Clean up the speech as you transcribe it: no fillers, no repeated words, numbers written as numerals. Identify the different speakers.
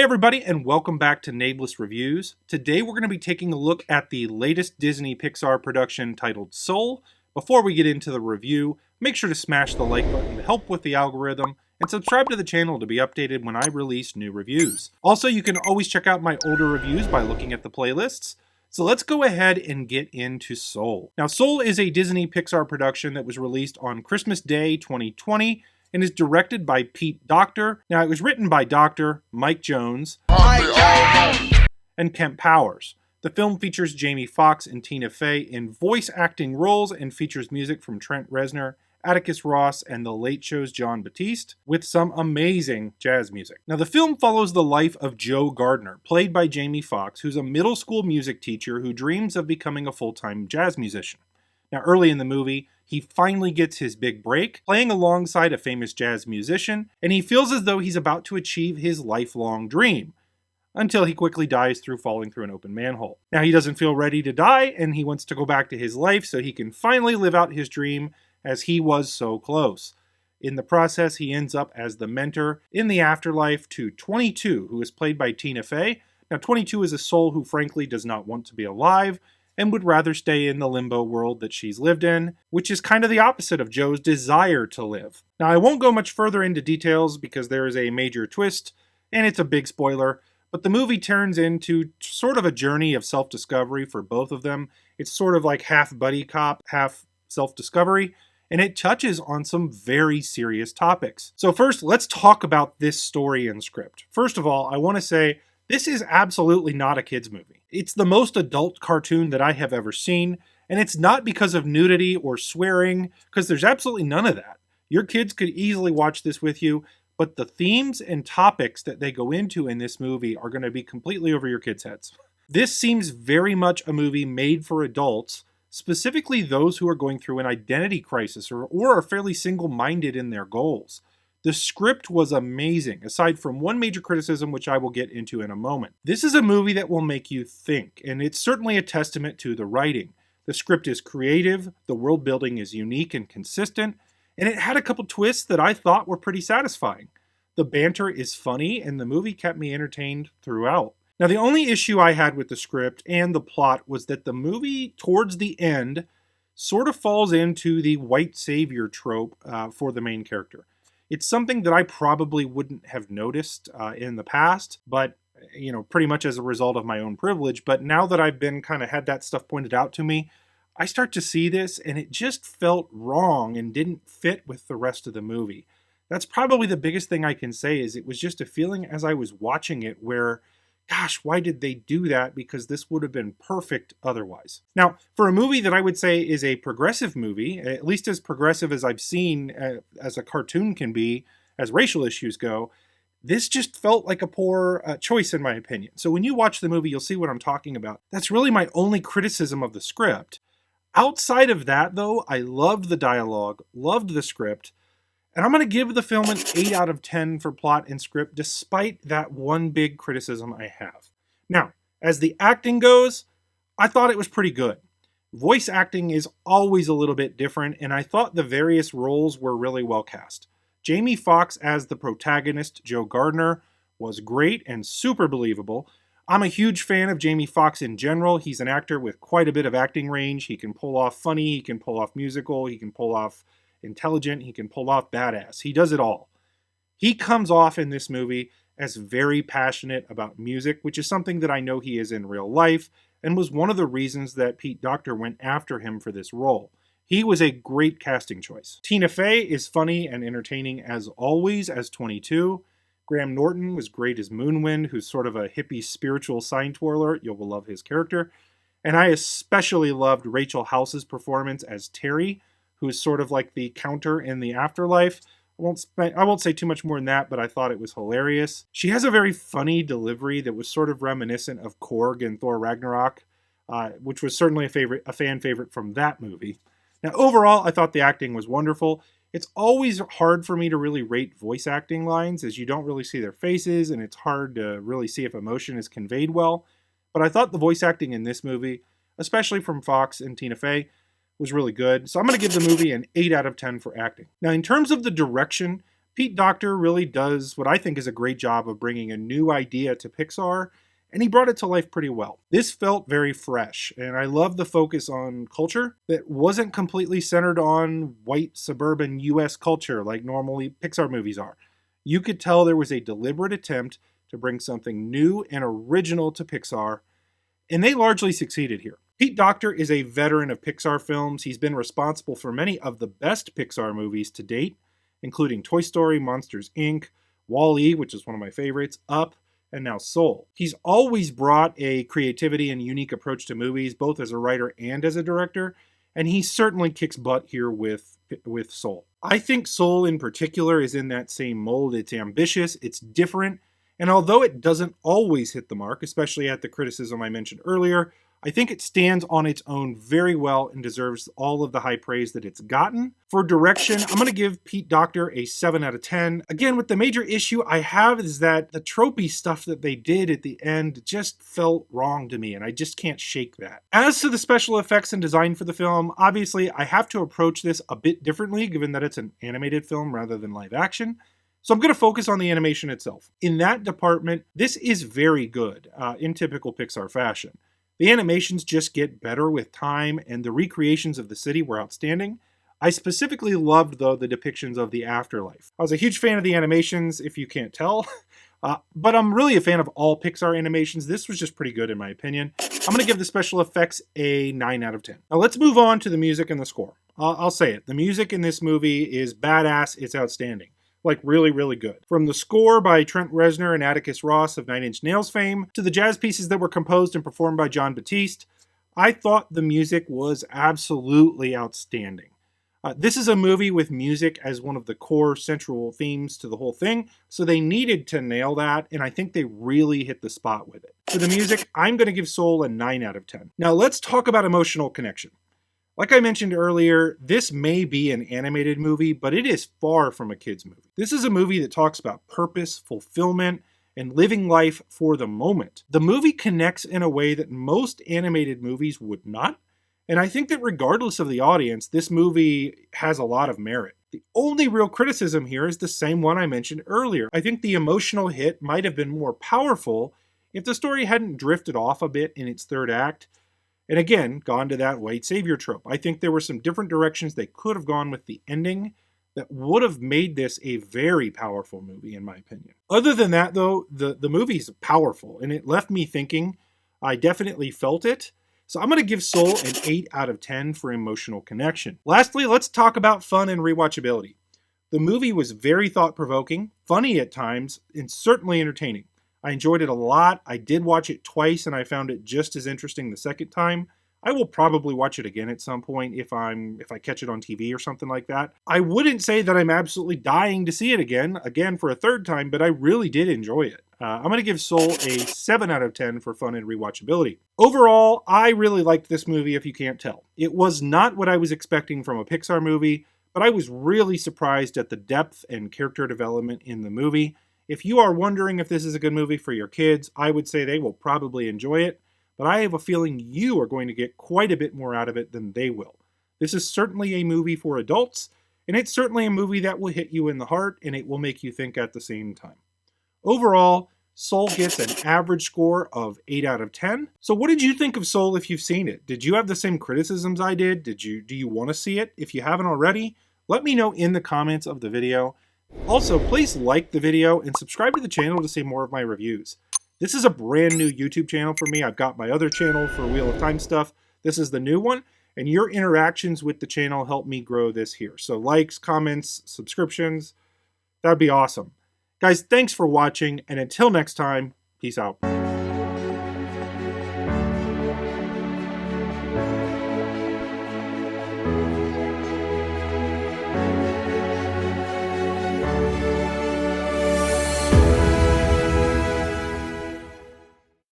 Speaker 1: Hey everybody, and welcome back to Nameless Reviews. Today we're going to be taking a look at the latest Disney Pixar production titled Soul. Before we get into the review, make sure to smash the like button to help with the algorithm, and subscribe to the channel to be updated when I release new reviews. Also, you can always check out my older reviews by looking at the playlists. So let's go ahead and get into Soul. Now, Soul is a Disney Pixar production that was released on Christmas Day 2020, and is directed by Pete Docter. Now, it was written by Docter, Mike Jones, and Kemp Powers. The film features Jamie Foxx and Tina Fey in voice acting roles and features music from Trent Reznor, Atticus Ross, and The Late Show's Jon Batiste, with some amazing jazz music. Now, the film follows the life of Joe Gardner, played by Jamie Foxx, who's a middle school music teacher who dreams of becoming a full-time jazz musician. Now, early in the movie, he finally gets his big break, playing alongside a famous jazz musician, and he feels as though he's about to achieve his lifelong dream, until he quickly dies through falling through an open manhole. Now, he doesn't feel ready to die, and he wants to go back to his life so he can finally live out his dream as he was so close. In the process, he ends up as the mentor in the afterlife to 22, who is played by Tina Fey. Now, 22 is a soul who frankly does not want to be alive, and would rather stay in the limbo world that she's lived in, which is kind of the opposite of Joe's desire to live. Now, I won't go much further into details because there is a major twist, and it's a big spoiler, but the movie turns into sort of a journey of self-discovery for both of them. It's sort of like half buddy cop, half self-discovery, and it touches on some very serious topics. So first, let's talk about this story and script. First of all, I want to say, this is absolutely not a kid's movie. It's the most adult cartoon that I have ever seen, and it's not because of nudity or swearing, because there's absolutely none of that. Your kids could easily watch this with you, but the themes and topics that they go into in this movie are going to be completely over your kids' heads. This seems very much a movie made for adults, specifically those who are going through an identity crisis or are fairly single-minded in their goals. The script was amazing, aside from one major criticism, which I will get into in a moment. This is a movie that will make you think, and it's certainly a testament to the writing. The script is creative, the world building is unique and consistent, and it had a couple twists that I thought were pretty satisfying. The banter is funny, and the movie kept me entertained throughout. Now, the only issue I had with the script and the plot was that the movie, towards the end, sort of falls into the white savior trope for the main character. It's something that I probably wouldn't have noticed in the past, but, pretty much as a result of my own privilege. But now that I've been kind of had that stuff pointed out to me, I start to see this and it just felt wrong and didn't fit with the rest of the movie. That's probably the biggest thing I can say, is it was just a feeling as I was watching it where, gosh, why did they do that? Because this would have been perfect otherwise. Now, for a movie that I would say is a progressive movie, at least as progressive as I've seen as a cartoon can be, as racial issues go, this just felt like a poor choice in my opinion. So when you watch the movie, you'll see what I'm talking about. That's really my only criticism of the script. Outside of that, though, I loved the dialogue, loved the script, and I'm going to give the film an 8 out of 10 for plot and script, despite that one big criticism I have. Now, as the acting goes, I thought it was pretty good. Voice acting is always a little bit different, and I thought the various roles were really well cast. Jamie Foxx as the protagonist, Joe Gardner, was great and super believable. I'm a huge fan of Jamie Foxx in general. He's an actor with quite a bit of acting range. He can pull off funny, he can pull off musical, he can pull off intelligent, he can pull off badass. He does it all. He comes off in this movie as very passionate about music, which is something that I know he is in real life, and was one of the reasons that Pete Docter went after him for this role. He was a great casting choice. Tina Fey is funny and entertaining as always as 22. Graham Norton was great as Moonwind, who's sort of a hippie spiritual sign twirler. You will love his character. And I especially loved Rachel House's performance as Terry, who's sort of like the counter in the afterlife. I won't say too much more than that, but I thought it was hilarious. She has a very funny delivery that was sort of reminiscent of Korg in Thor Ragnarok, which was certainly a fan favorite from that movie. Now, overall, I thought the acting was wonderful. It's always hard for me to really rate voice acting lines, as you don't really see their faces, and it's hard to really see if emotion is conveyed well. But I thought the voice acting in this movie, especially from Fox and Tina Fey, was really good. So I'm going to give the movie an 8 out of 10 for acting. Now, in terms of the direction, Pete Docter really does what I think is a great job of bringing a new idea to Pixar, and he brought it to life pretty well. This felt very fresh, and I love the focus on culture that wasn't completely centered on white suburban US culture like normally Pixar movies are. You could tell there was a deliberate attempt to bring something new and original to Pixar, and they largely succeeded here. Pete Docter is a veteran of Pixar films. He's been responsible for many of the best Pixar movies to date, including Toy Story, Monsters, Inc., WALL-E, which is one of my favorites, Up, and now Soul. He's always brought a creativity and unique approach to movies, both as a writer and as a director, and he certainly kicks butt here with Soul. I think Soul in particular is in that same mold. It's ambitious, it's different, and although it doesn't always hit the mark, especially at the criticism I mentioned earlier, I think it stands on its own very well and deserves all of the high praise that it's gotten. For direction, I'm going to give Pete Docter a 7 out of 10. Again, with the major issue I have is that the tropey stuff that they did at the end just felt wrong to me, and I just can't shake that. As to the special effects and design for the film, obviously I have to approach this a bit differently given that it's an animated film rather than live action. So I'm going to focus on the animation itself. In that department, this is very good in typical Pixar fashion. The animations just get better with time, and the recreations of the city were outstanding. I specifically loved, though, the depictions of the afterlife. I was a huge fan of the animations, if you can't tell, but I'm really a fan of all Pixar animations. This was just pretty good, in my opinion. I'm going to give the special effects a 9 out of 10. Now let's move on to the music and the score. I'll say it. The music in this movie is badass. It's outstanding. Like really, really good. From the score by Trent Reznor and Atticus Ross of Nine Inch Nails fame, to the jazz pieces that were composed and performed by Jon Batiste, I thought the music was absolutely outstanding. This is a movie with music as one of the core central themes to the whole thing, so they needed to nail that, and I think they really hit the spot with it. For the music, I'm going to give Soul a 9 out of 10. Now let's talk about emotional connection. Like I mentioned earlier, this may be an animated movie, but it is far from a kid's movie. This is a movie that talks about purpose, fulfillment, and living life for the moment. The movie connects in a way that most animated movies would not, and I think that regardless of the audience, this movie has a lot of merit. The only real criticism here is the same one I mentioned earlier. I think the emotional hit might have been more powerful if the story hadn't drifted off a bit in its third act, and again, gone to that white savior trope. I think there were some different directions they could have gone with the ending that would have made this a very powerful movie, in my opinion. Other than that, though, the movie's powerful, and it left me thinking. I definitely felt it. So I'm going to give Soul an 8 out of 10 for emotional connection. Lastly, let's talk about fun and rewatchability. The movie was very thought-provoking, funny at times, and certainly entertaining. I enjoyed it a lot. I did watch it twice, and I found it just as interesting the second time. I will probably watch it again at some point if I catch it on TV or something like that. I wouldn't say that I'm absolutely dying to see it again for a third time, but I really did enjoy it. I'm going to give Soul a 7 out of 10 for fun and rewatchability. Overall, I really liked this movie, if you can't tell. It was not what I was expecting from a Pixar movie, but I was really surprised at the depth and character development in the movie. If you are wondering if this is a good movie for your kids, I would say they will probably enjoy it, but I have a feeling you are going to get quite a bit more out of it than they will. This is certainly a movie for adults, and it's certainly a movie that will hit you in the heart, and it will make you think at the same time. Overall, Soul gets an average score of 8 out of 10. So what did you think of Soul if you've seen it? Did you have the same criticisms I did? Do you want to see it? If you haven't already, let me know in the comments of the video. Also, please like the video and subscribe to the channel to see more of my reviews. This is a brand new YouTube channel for me. I've got my other channel for Wheel of Time stuff. This is the new one, and your interactions with the channel help me grow this here. So likes, comments, subscriptions, that'd be awesome. Guys, thanks for watching, and until next time, peace out.